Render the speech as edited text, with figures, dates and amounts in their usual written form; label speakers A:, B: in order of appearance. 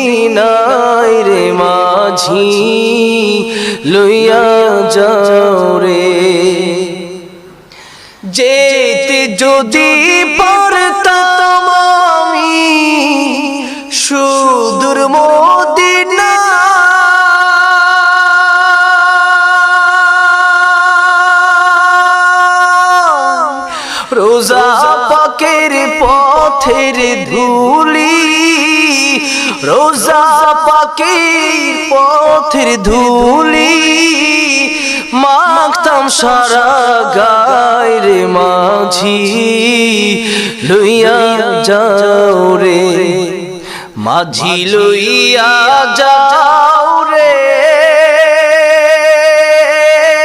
A: মদিনায় রে মাঝি লইয়া যাও রে। যেতে যদি পারতাম আমি সুদূর মদিনা, রোজা পাকের পথের ধুলি, রোজা পাকের পথের ধুলি মাখতাম সারা গায় রে মাঝি লইয়া যাও রে। মাঝি লইয়া যাও